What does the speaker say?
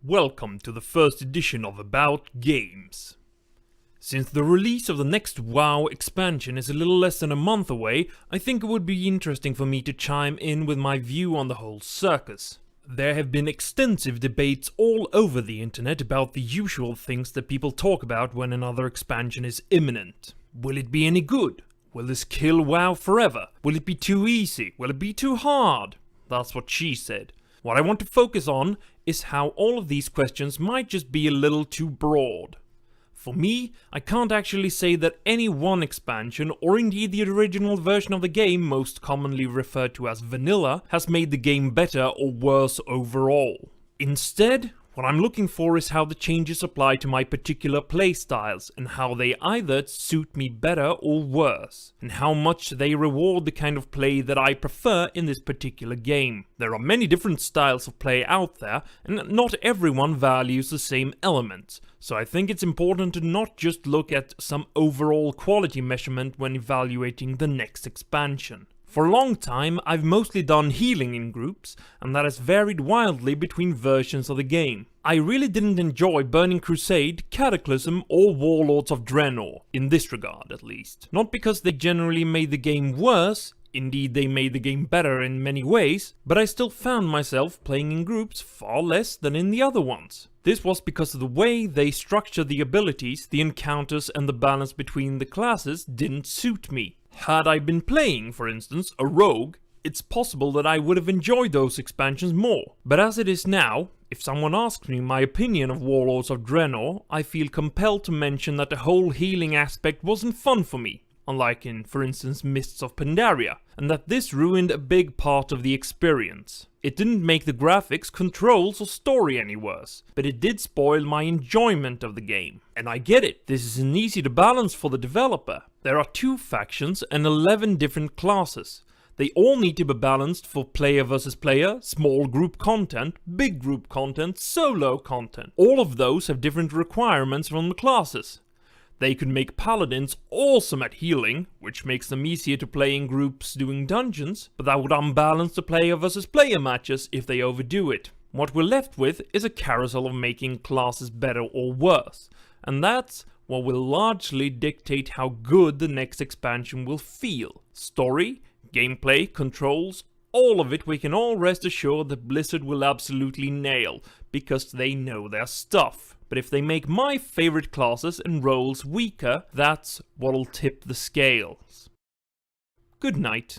Welcome to the first edition of About Games. Since the release of the next WoW expansion is a little less than a month away, I think it would be interesting for me to chime in with my view on the whole circus. There have been extensive debates all over the internet about the usual things that people talk about when another expansion is imminent. Will it be any good? Will this kill WoW forever? Will it be too easy? Will it be too hard? That's what she said. What I want to focus on is how all of these questions might just be a little too broad. For me, I can't actually say that any one expansion, or indeed the original version of the game, most commonly referred to as vanilla, has made the game better or worse overall. Instead, what I'm looking for is how the changes apply to my particular playstyles, and how they either suit me better or worse, and how much they reward the kind of play that I prefer in this particular game. There are many different styles of play out there, and not everyone values the same elements, so I think it's important to not just look at some overall quality measurement when evaluating the next expansion. For a long time, I've mostly done healing in groups, and that has varied wildly between versions of the game. I really didn't enjoy Burning Crusade, Cataclysm, or Warlords of Draenor, in this regard at least. Not because they generally made the game worse, indeed they made the game better in many ways, but I still found myself playing in groups far less than in the other ones. This was because of the way they structured the abilities, the encounters, and the balance between the classes didn't suit me. Had I been playing, for instance, a rogue, it's possible that I would have enjoyed those expansions more. But as it is now, if someone asks me my opinion of Warlords of Draenor, I feel compelled to mention that the whole healing aspect wasn't fun for me, unlike in, for instance, Mists of Pandaria, and that this ruined a big part of the experience. It didn't make the graphics, controls, or story any worse, but it did spoil my enjoyment of the game. And I get it, this isn't easy to balance for the developer. There are 2 factions and 11 different classes. They all need to be balanced for player versus player, small group content, big group content, solo content. All of those have different requirements from the classes. They could make paladins awesome at healing, which makes them easier to play in groups doing dungeons, but that would unbalance the player versus player matches if they overdo it. What we're left with is a carousel of making classes better or worse, and that's what will largely dictate how good the next expansion will feel. Story, gameplay, controls, all of it we can all rest assured that Blizzard will absolutely nail, because they know their stuff. But if they make my favorite classes and roles weaker, that's what'll tip the scales. Good night.